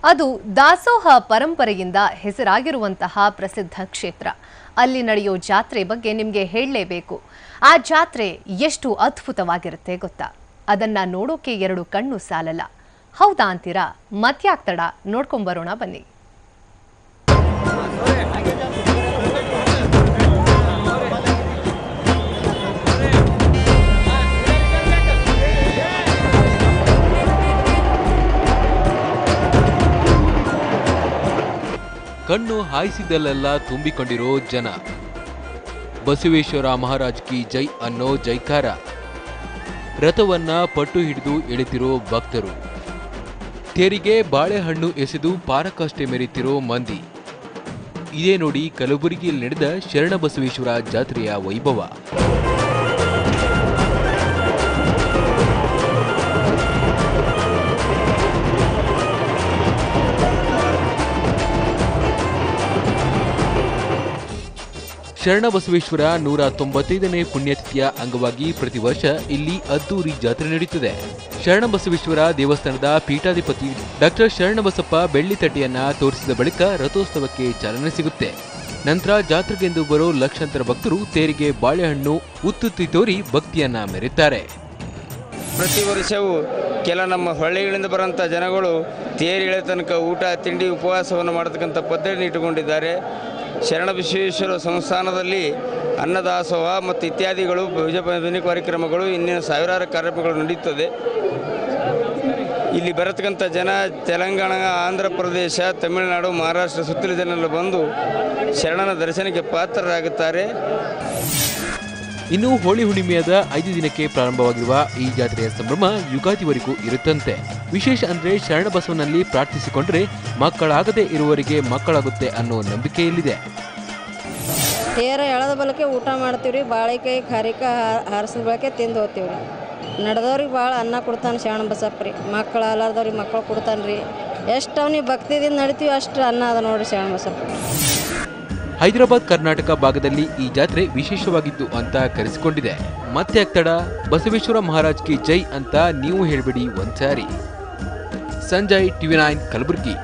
ಅದು ದಾಸೋಹ ಪರಂಪರೆಯಿಂದ ಹೆಸರಾಗಿರುವಂತಹ ಪ್ರಸಿದ್ಧ ಕ್ಷೇತ್ರ. ಅಲ್ಲಿ ನಡೆಯೋ ಜಾತ್ರೆ ಬಗ್ಗೆ ನಿಮಗೆ ಹೇಳಲೇಬೇಕು. ಆ ಜಾತ್ರೆ ಎಷ್ಟು ಅದ್ಭುತವಾಗಿರುತ್ತೆ ಗೊತ್ತಾ? ಅದನ್ನ ನೋಡೋಕೆ ಎರಡು ಕಣ್ಣು ಸಾಲಲ್ಲ. ಹೌದಾ ಅಂತೀರಾ? ಮತ್ಯಾಕ್ ತಡ, ನೋಡ್ಕೊಂಡ್ ಬರೋಣ ಬನ್ನಿ. ಕಣ್ಣು ಹಾಯಿಸಿದಲ್ಲೆಲ್ಲ ತುಂಬಿಕೊಂಡಿರೋ ಜನ. ಬಸವೇಶ್ವರ ಮಹಾರಾಜ್ ಕಿ ಜೈ ಅನ್ನೋ ಜೈಕಾರ. ರಥವನ್ನ ಪಟ್ಟು ಹಿಡಿದು ಎಳೆತಿರೋ ಭಕ್ತರು. ತೇರಿಗೆ ಬಾಳೆಹಣ್ಣು ಎಸೆದು ಪಾರಕಾಷ್ಟೆ ಮೆರೆತಿರೋ ಮಂದಿ. ಇದೇ ನೋಡಿ ಕಲಬುರಗಿಯಲ್ಲಿ ನಡೆದ ಶರಣಬಸವೇಶ್ವರ ಜಾತ್ರೆಯ ವೈಭವ. ಶರಣಬಸವೇಶ್ವರ 195ನೇ ಪುಣ್ಯತಿಥಿಯ ಅಂಗವಾಗಿ ಪ್ರತಿ ವರ್ಷ ಇಲ್ಲಿ ಅದ್ದೂರಿ ಜಾತ್ರೆ ನಡೆಯುತ್ತದೆ. ಶರಣಬಸವೇಶ್ವರ ದೇವಸ್ಥಾನದ ಪೀಠಾಧಿಪತಿ ಡಾಕ್ಟರ್ ಶರಣಬಸಪ್ಪ ಬೆಳ್ಳಿ ತಟ್ಟೆಯನ್ನ ತೋರಿಸಿದ ಬಳಿಕ ರಥೋತ್ಸವಕ್ಕೆ ಚಾಲನೆ ಸಿಗುತ್ತೆ. ನಂತರ ಜಾತ್ರೆಗೆಂದು ಬರೋ ಲಕ್ಷಾಂತರ ಭಕ್ತರು ತೇರಿಗೆ ಬಾಳೆಹಣ್ಣು ಉತ್ತುತ್ತಿ ತೋರಿ ಭಕ್ತಿಯನ್ನ ಮೆರೆಯುತ್ತಾರೆ. ಪ್ರತಿ ವರ್ಷವೂ ಕೆಲ ನಮ್ಮ ಹಳ್ಳಿಗಳಿಂದ ಬರುವಂಥ ಜನಗಳು ತೇರಿಳೆ ತನಕ ಊಟ ತಿಂಡಿ ಉಪವಾಸವನ್ನು ಮಾಡತಕ್ಕಂಥ ಪದ್ಧತಿ ಇಟ್ಟುಕೊಂಡಿದ್ದಾರೆ. ಶರಣಬಸವೇಶ್ವರ ಸಂಸ್ಥಾನದಲ್ಲಿ ಅನ್ನದಾಸೋಹ ಮತ್ತು ಇತ್ಯಾದಿಗಳು ವಿಜಯ ಕಾರ್ಯಕ್ರಮಗಳು ಇನ್ನಿನ ಸಾವಿರಾರು ಕಾರ್ಯಕ್ರಮಗಳು ನಡೆಯುತ್ತದೆ. ಇಲ್ಲಿ ಬರತಕ್ಕಂಥ ಜನ ತೆಲಂಗಾಣ, ಆಂಧ್ರ ಪ್ರದೇಶ, ತಮಿಳುನಾಡು, ಮಹಾರಾಷ್ಟ್ರ ಸುತ್ತಲ ಜನರು ಬಂದು ಶರಣನ ದರ್ಶನಕ್ಕೆ ಪಾತ್ರರಾಗುತ್ತಾರೆ. ಇನ್ನು ಹೋಳಿ ಹುಣ್ಣಿಮೆಯಾದ 5 ದಿನಕ್ಕೆ ಪ್ರಾರಂಭವಾಗಿರುವ ಈ ಜಾತ್ರೆಯ ಸಂಭ್ರಮ ಯುಗಾದಿವರೆಗೂ ಇರುತ್ತಂತೆ. ವಿಶೇಷ ಅಂದ್ರೆ ಶರಣಬಸವನಲ್ಲಿ ಪ್ರಾರ್ಥಿಸಿಕೊಂಡ್ರೆ ಮಕ್ಕಳಾಗದೆ ಇರುವವರಿಗೆ ಮಕ್ಕಳಾಗುತ್ತೆ ಅನ್ನೋ ನಂಬಿಕೆಯಲ್ಲಿದೆ. ತೇರ ಎಳೆದ ಬಲಕ್ಕೆ ಊಟ ಮಾಡ್ತೀವ್ರಿ, ಬಾಳೆಕಾಯಿ ಖಾರಿಕ ಹಾರಿಸಿದ ಬಳಕೆ ತಿಂದು ಹೋಗ್ತೀವ್ರಿ. ನಡೆದವ್ರಿಗೆ ಭಾಳ ಅನ್ನ ಕೊಡ್ತಾನೆ ಶರಣಬಸಪ್ಪ ರೀ. ಮಕ್ಕಳು ಅಲ್ಲಾರ್ದವ್ರಿಗೆ ಮಕ್ಕಳು ಕೊಡ್ತಾನೆ ರೀ. ಎಷ್ಟು ಅವ್ನಿಗೆ ಭಕ್ತಿದಿಂದ ನಡಿತೀವಿ ಅಷ್ಟು ಅನ್ನ ಅದ ನೋಡ್ರಿ ಶರಣಬಸಪ್ಪ. ಹೈದರಾಬಾದ್ ಕರ್ನಾಟಕ ಭಾಗದಲ್ಲಿ ಈ ಜಾತ್ರೆ ವಿಶೇಷವಾಗಿದ್ದು ಅಂತ ಕರೆಸಿಕೊಂಡಿದೆ. ಮತ್ತೆ ತಡ, ಬಸವೇಶ್ವರ ಮಹಾರಾಜ್ ಕಿ ಜೈ ಅಂತ ನೀವು ಹೇಳ್ಬಿಡಿ ಒಂದ್ಸಾರಿ. ಸಂಜಯ್, TV9 ಕಲಬುರಗಿ.